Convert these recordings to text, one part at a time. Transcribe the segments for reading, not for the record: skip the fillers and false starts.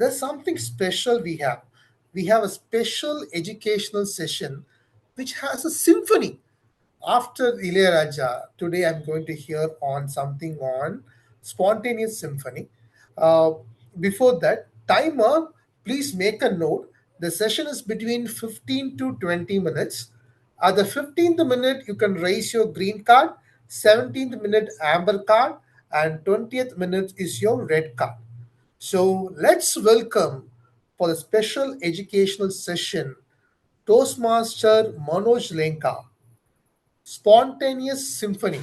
there's something special we have. We have a special educational session which has a symphony. After Ilayaraja, today I'm going to hear on something on spontaneous symphony. Uh, Before that, timer, please make a note. The session is between 15 to 20 minutes. At the 15th minute, you can raise your green card, 17th minute, amber card, and 20th minute is your red card. So let's welcome for the special educational session Toastmaster Manoj Lenka. Spontaneous Symphony.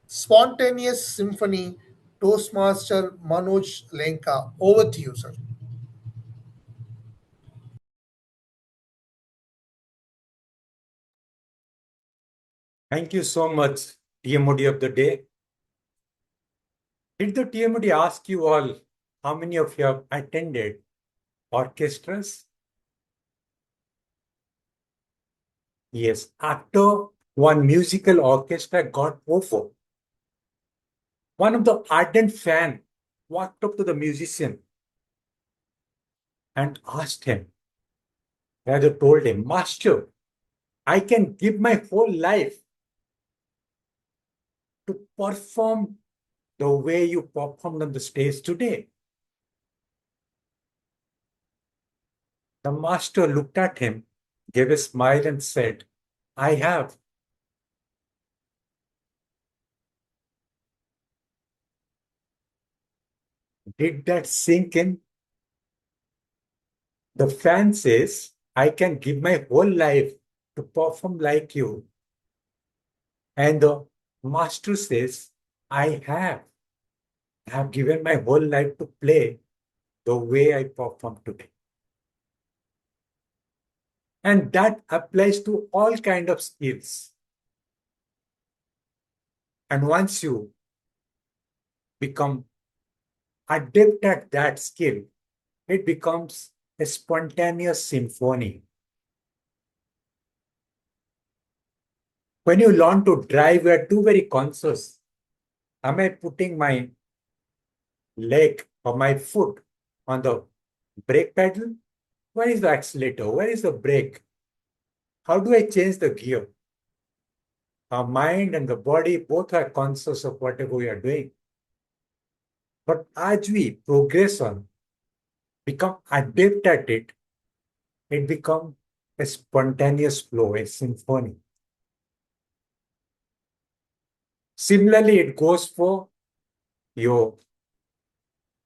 Spontaneous Symphony, Toastmaster Manoj Lenka. Over to you, sir. Thank you so much, TMOD of the day. Did the TMOD ask you all how many of you have attended orchestras? Yes, after one musical orchestra got over, one of the ardent fan walked up to the musician and asked him, rather told him, Master, I can give my whole life to perform the way you performed on the stage today. The master looked at him, gave a smile, and said, I have. Did that sink in? The fan says, I can give my whole life to perform like you. And the master says, I have. I have given my whole life to play the way I perform today. And that applies to all kind of skills. And once you become adept at that skill, it becomes a spontaneous symphony. When you learn to drive, you are too very conscious. Am I putting my leg or my foot on the brake pedal? Where is the accelerator? Where is the brake? How do I change the gear? Our mind and the body both are conscious of whatever we are doing. But as we progress on, become adept at it, it becomes a spontaneous flow, a symphony. Similarly, it goes for your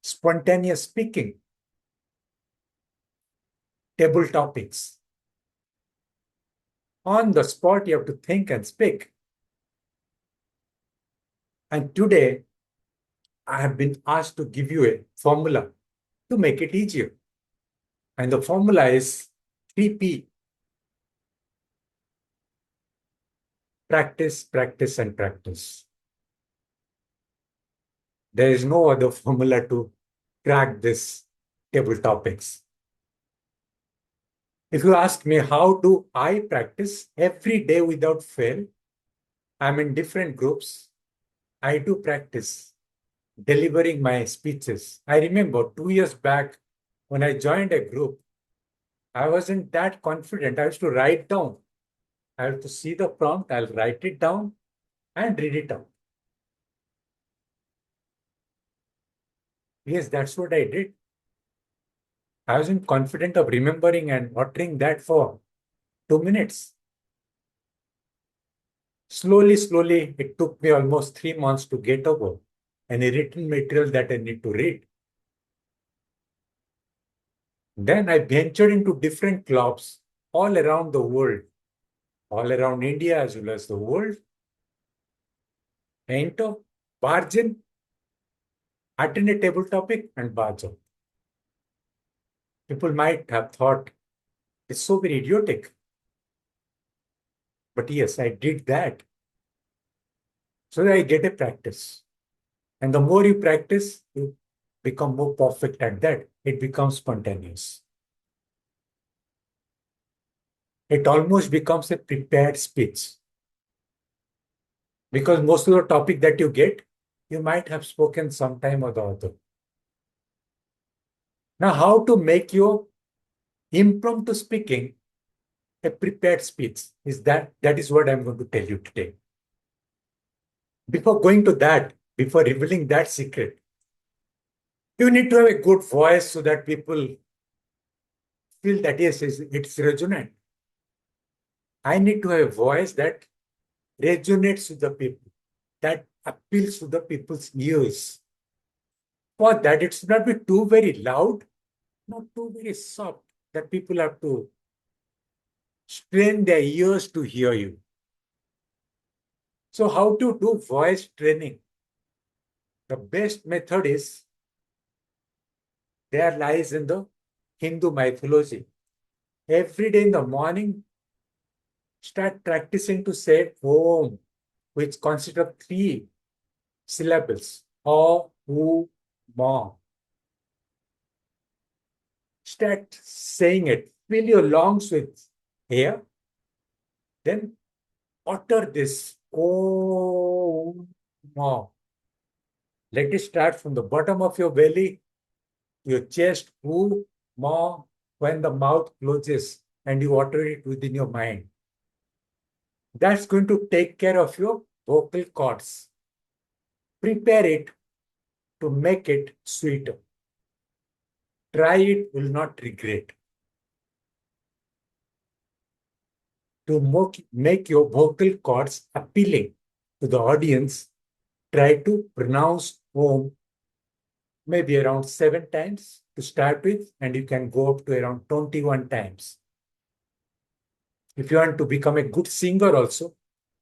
spontaneous speaking, table topics. On the spot, you have to think and speak. And today, I have been asked to give you a formula to make it easier. And the formula is 3P. Practice, practice, and practice. There is no other formula to crack this table topics. If you ask me, how do I practice every day without fail? I'm in different groups. I do practice delivering my speeches. I remember 2 years back when I joined a group, I wasn't that confident. I used to write down. I have to see the prompt, I'll write it down and read it out. Yes, that's what I did. I wasn't confident of remembering and uttering that for 2 minutes. Slowly, it took me almost 3 months to get over any written material that I need to read. Then I ventured into different clubs all around the world, all around India as well as the world. Enter, barge in, attend a table topic, and barge out. People might have thought it's so very idiotic. But yes, I did that. So that I get a practice. And the more you practice, you become more perfect at that. It becomes spontaneous. It almost becomes a prepared speech. Because most of the topic that you get, you might have spoken sometime or the other. Now, how to make your impromptu speaking a prepared speech is that is what I'm going to tell you today. Before going to that, before revealing that secret, you need to have a good voice so that people feel that yes, it's resonant. I need to have a voice that resonates with the people, that appeals to the people's ears. For that, it should not be too very loud, not too very soft, that people have to strain their ears to hear you. So, how to do voice training? The best method is there lies in the Hindu mythology. Every day in the morning, start practicing to say Om, which consists of three syllables. O, U, Ma. Start saying it. Fill your lungs with air. Then utter this Om, Ma. Let it start from the bottom of your belly, your chest, U, Ma, when the mouth closes and you utter it within your mind. That's going to take care of your vocal cords. Prepare it to make it sweeter. Try it, will not regret. To make your vocal cords appealing to the audience, try to pronounce Om maybe around 7 times to start with, and you can go up to around 21 times. If you want to become a good singer also,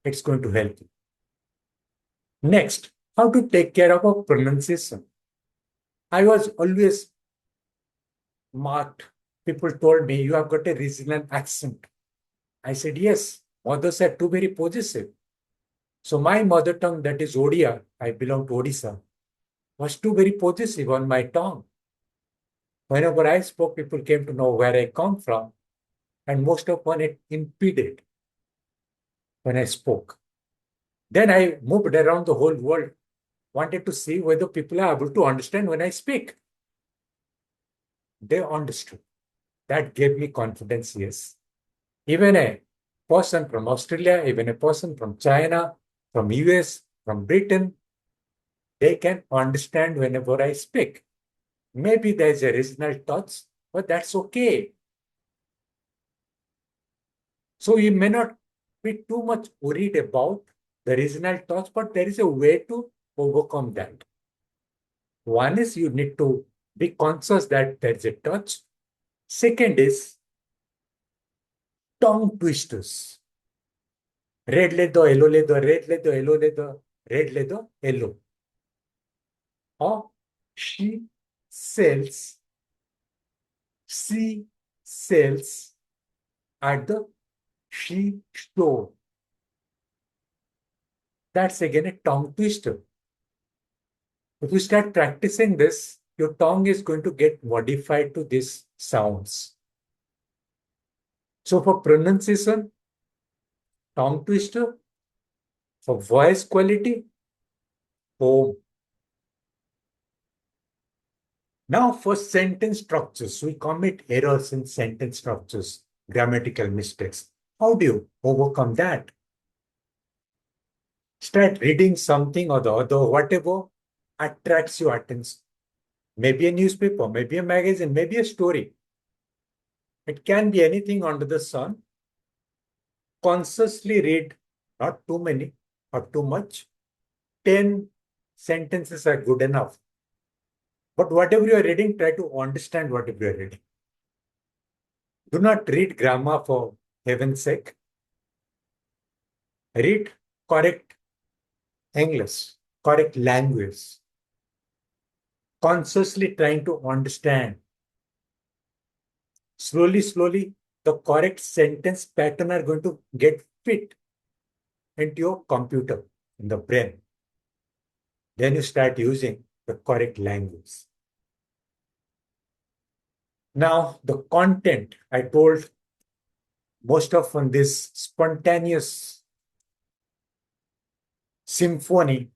it's going to help you. Next, how to take care of a pronunciation. I was always marked. People told me, you have got a regional accent. I said, yes. Others are too very possessive. So my mother tongue, that is Odia, I belong to Odisha, was too very possessive on my tongue. Whenever I spoke, people came to know where I come from, and most often it impeded when I spoke. Then I moved around the whole world, wanted to see whether people are able to understand when I speak. They understood. That gave me confidence, yes. Even a person from Australia, even a person from China, from US, from Britain, they can understand whenever I speak. Maybe there's a regional touch, but that's okay. So you may not be too much worried about the regional touch, but there is a way to overcome that. One is you need to be conscious that there's a touch. Second is tongue twisters. Red leather, yellow leather, red leather, yellow leather, red leather, yellow. Or she sells, she sells at the she store. That's again a tongue twister. If you start practicing this, your tongue is going to get modified to these sounds. So for pronunciation, tongue twister. For voice quality, home. Now for sentence structures, we commit errors in sentence structures, grammatical mistakes. How do you overcome that? Start reading something or the other, whatever attracts your attention. Maybe a newspaper, maybe a magazine, maybe a story. It can be anything under the sun. Consciously read, not too many or too much. 10 sentences are good enough. But whatever you are reading, try to understand whatever you are reading. Do not read grammar for heaven's sake. Read correct English, correct language. Consciously trying to understand. Slowly, slowly, the correct sentence pattern are going to get fit into your computer, in the brain. Then you start using the correct language. Now, the content, I told most often this spontaneous symphony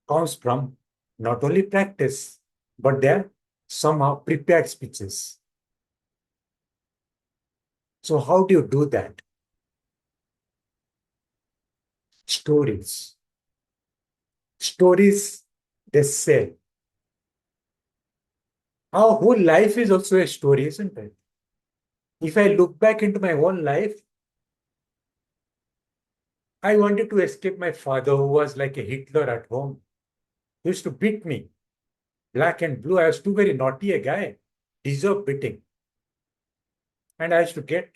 comes from not only practice, but their somehow prepared speeches. So how do you do that? Stories. Stories, they sell. Our whole life is also a story, isn't it? If I look back into my own life, I wanted to escape my father, who was like a Hitler at home. He used to beat me, black and blue. I was too very naughty a guy, deserved beating. And I used to get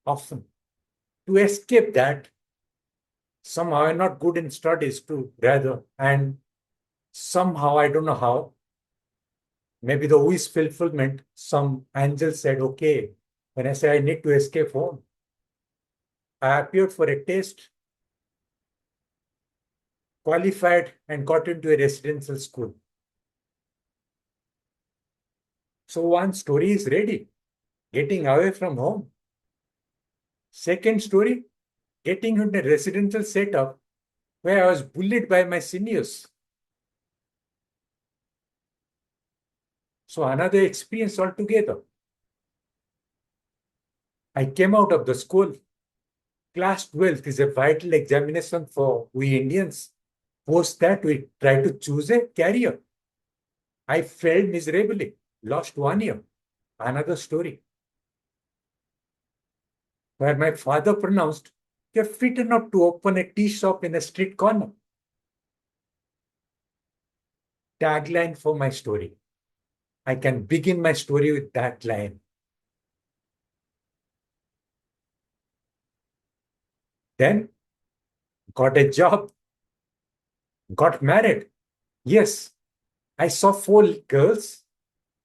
often. To escape that, somehow I'm not good in studies too, rather. And somehow, I don't know how, maybe the wish fulfillment, some angel said, okay, when I say I need to escape home, I appeared for a test, qualified, and got into a residential school. So one story is ready, getting away from home. Second story, getting into a residential setup where I was bullied by my seniors. So another experience altogether. I came out of the school. Class 12th is a vital examination for we Indians. Post that, we try to choose a career. I failed miserably, lost 1 year. Another story where my father pronounced, "You're fit enough to open a tea shop in a street corner." Tagline for my story. I can begin my story with that line. Then got a job, got married. Yes, I saw four girls,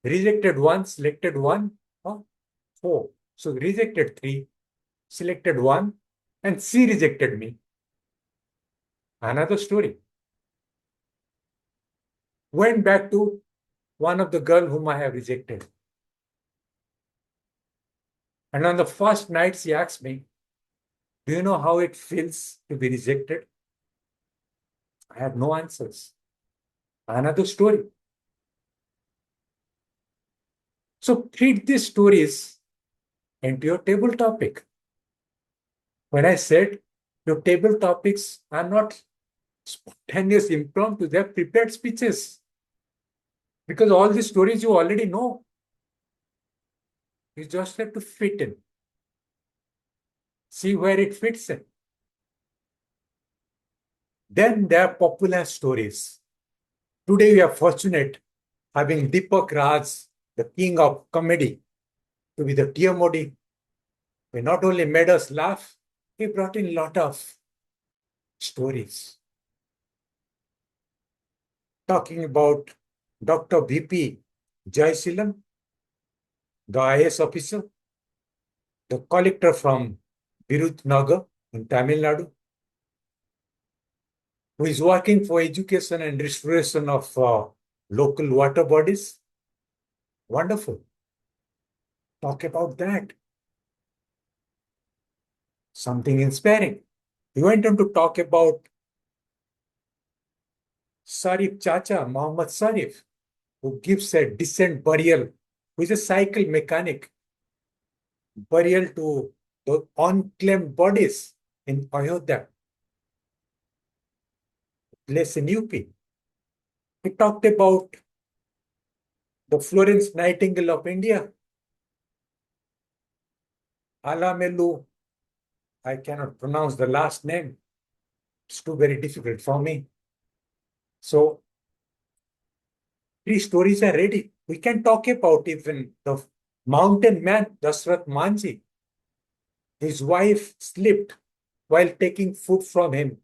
rejected one, selected one, oh, four. So rejected three, selected one, and she rejected me. Another story. Went back to one of the girl whom I have rejected. And on the first night, she asked me, "Do you know how it feels to be rejected?" I had no answers. Another story. So treat these stories into your table topic. When I said your table topics are not spontaneous impromptu, they are prepared speeches. Because all these stories you already know. You just have to fit in. See where it fits in. Then there are popular stories. Today we are fortunate having Deepak Raj, the king of comedy, to be the dear Modi. He not only made us laugh, he brought in a lot of stories. Talking about Dr. VP Jayasilam, the IAS officer, the collector from Virudhunagar in Tamil Nadu, who is working for education and restoration of local water bodies. Wonderful. Talk about that. Something inspiring. We went on to talk about Sarif Chacha, Mohammed Sarif, who gives a decent burial, who is a cycle mechanic, burial to the unclaimed bodies in Ayodhya, place in UP. We talked about the Florence Nightingale of India, Alamelu. I cannot pronounce the last name. It's too very difficult for me. So, three stories are ready. We can talk about even the mountain man, Dasrat Manji. His wife slipped while taking food from him.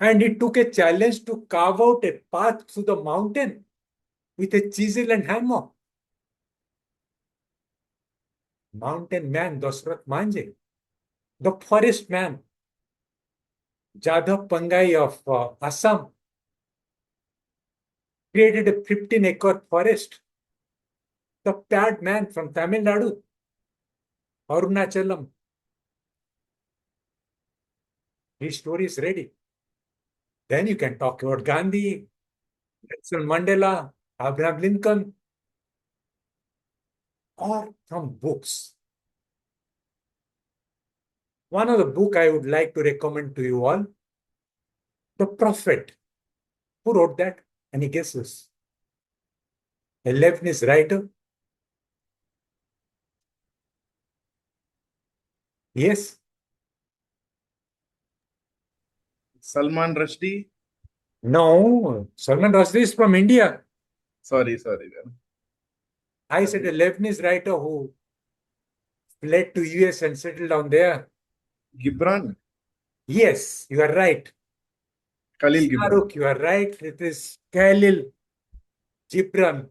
And he took a challenge to carve out a path through the mountain with a chisel and hammer. Mountain man, Dasrat Manji. The forest man, Jadhav Pangai of Assam, created a 15-acre forest. The pad man from Tamil Nadu, Arunachalam. His story is ready. Then you can talk about Gandhi, Nelson Mandela, Abraham Lincoln, or from books. One of the book I would like to recommend to you all, The Prophet. Who wrote that? Any guesses? A Lebanese writer? Yes? Salman Rushdie. No, Salman Rushdie is from India. Sorry. I said a Lebanese writer who fled to US and settled down there. Gibran. Yes, you are right. Khalil Gibran. Farooq, you are right. It is Khalil Gibran,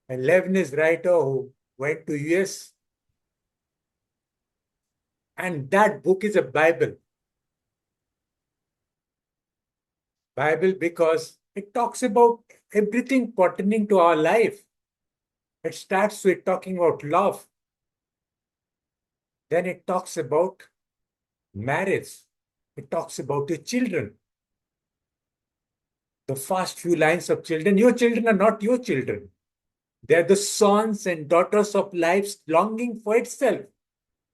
a Lebanese writer who went to US. And that book is a Bible. Bible because it talks about everything pertaining to our life. It starts with talking about love. Then it talks about marriage. It talks about your children. The first few lines of children, your children are not your children. They're the sons and daughters of life's longing for itself.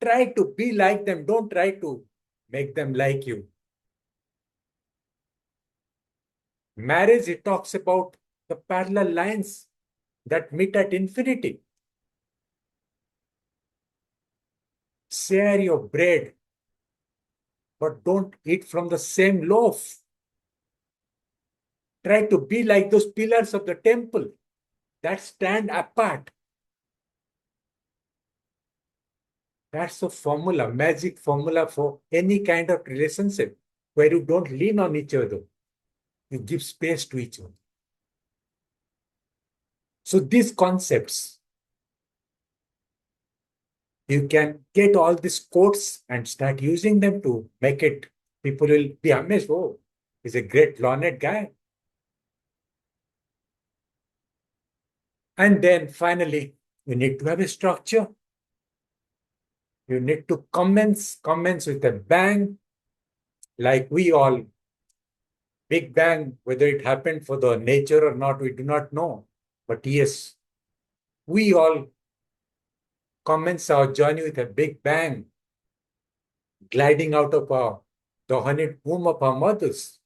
Try to be like them. Don't try to make them like you. Marriage, it talks about the parallel lines that meet at infinity. Share your bread, but don't eat from the same loaf. Try to be like those pillars of the temple that stand apart. That's a formula, magic formula for any kind of relationship where you don't lean on each other. You give space to each other. So these concepts, you can get all these quotes and start using them to make it, people will be amazed. Oh, he's a great learned guy. And then finally, you need to have a structure. You need to commence with a bang, like we all. Big bang, whether it happened for the nature or not, we do not know. But yes, we all commence our journey with a big bang, gliding out of the honeyed womb of our mothers.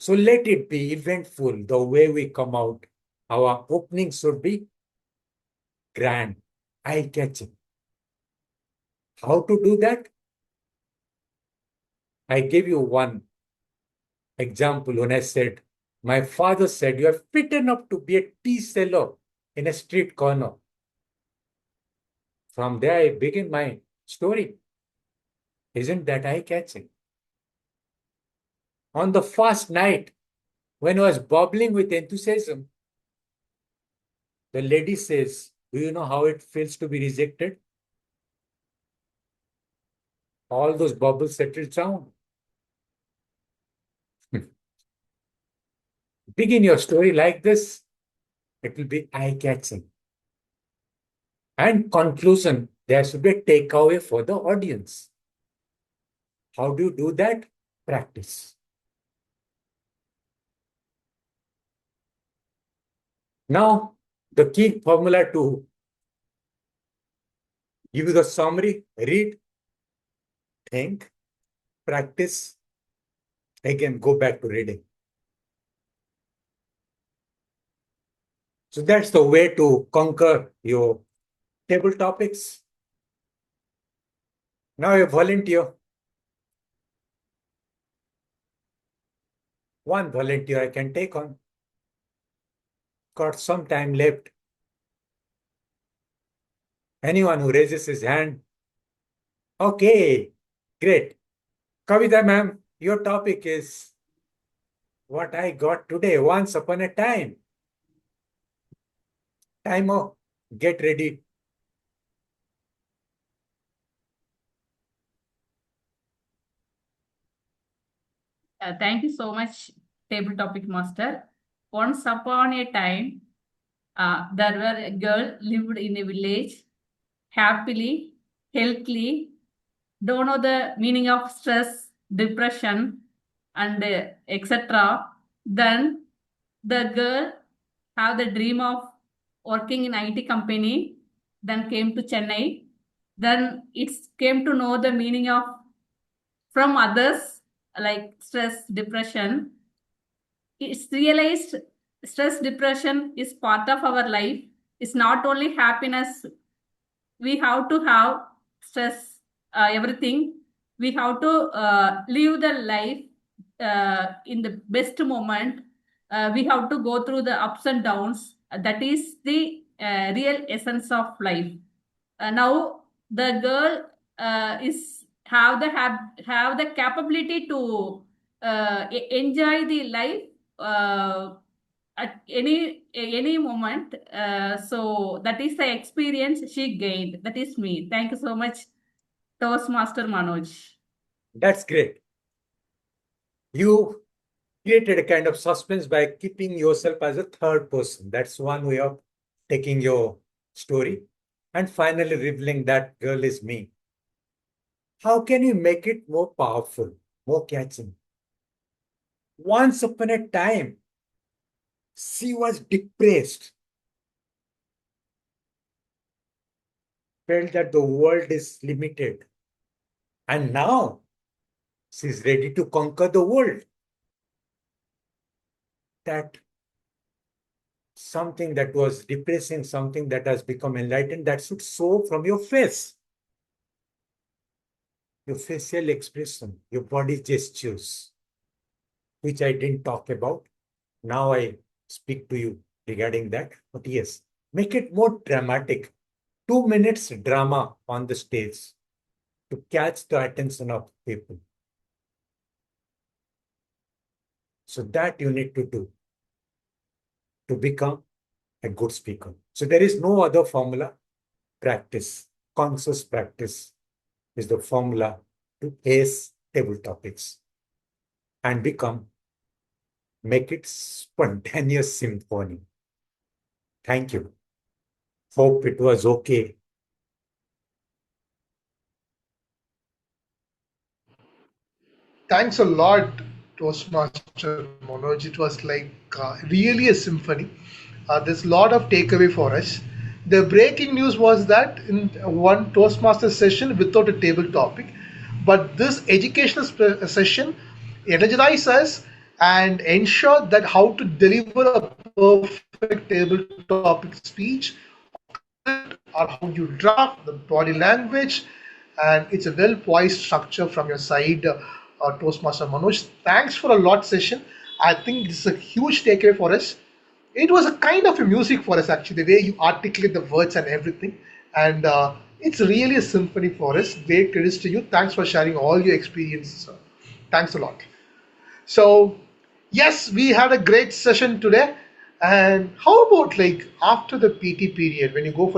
So let it be eventful the way we come out. Our opening should be grand, eye-catching. How to do that? I gave you one example when I said, my father said, you are fit enough to be a tea seller in a street corner. From there, I begin my story. Isn't that eye-catching? On the first night, when I was bubbling with enthusiasm, the lady says, do you know how it feels to be rejected? All those bubbles settle down. Begin your story like this. It will be eye-catching. And conclusion, there should be a takeaway for the audience. How do you do that? Practice. Now, the key formula to give you the summary, read, think, practice, again, go back to reading. So that's the way to conquer your table topics. Now a volunteer. One volunteer I can take on. Got some time left. Anyone who raises his hand? Okay, great. Kavitha ma'am, your topic is what I got today, once upon a time. Timer, get ready. Thank you so much, Table Topic Master. Once upon a time, there were a girl lived in a village, happily, healthily, don't know the meaning of stress, depression, and etc. Then the girl have the dream of working in IT company, then came to Chennai. Then it came to know the meaning of from others like stress, depression. It's realized stress, depression is part of our life. It's not only happiness. We have to have stress, everything. We have to live the life in the best moment. We have to go through the ups and downs. That is the real essence of life. Now the girl is have the capability to enjoy the life at any moment. So that is the experience she gained. That is me. Thank you so much, Toastmaster Manoj. That's great. You created a kind of suspense by keeping yourself as a third person. That's one way of taking your story and finally revealing that girl is me. How can you make it more powerful, more catching? Once upon a time, she was depressed, felt that the world is limited. And now she's ready to conquer the world. That something that was depressing, something that has become enlightened, that should show from your face. Your facial expression, your body gestures, which I didn't talk about. Now I speak to you regarding that. But yes, make it more dramatic. 2 minutes drama on the stage to catch the attention of people. So that you need to do to become a good speaker. So there is no other formula. Practice, conscious practice is the formula to ace table topics and make it spontaneous symphony. Thank you. Hope it was okay. Thanks a lot, Toastmaster Manoj. It was like really a symphony. There's a lot of takeaway for us. The breaking news was that in one Toastmaster session without a table topic, but this educational session energized us and ensured that how to deliver a perfect table topic speech or how you draft the body language, and it's a well poised structure from your side, Toastmaster Manoj. Thanks for a lot session. I think this is a huge takeaway for us. It was a kind of a music for us actually, the way you articulate the words and everything, and it's really a symphony for us. Great credits to you. Thanks for sharing all your experiences, sir. Thanks a lot. So, yes, we had a great session today. And how about like after the PT period, when you go for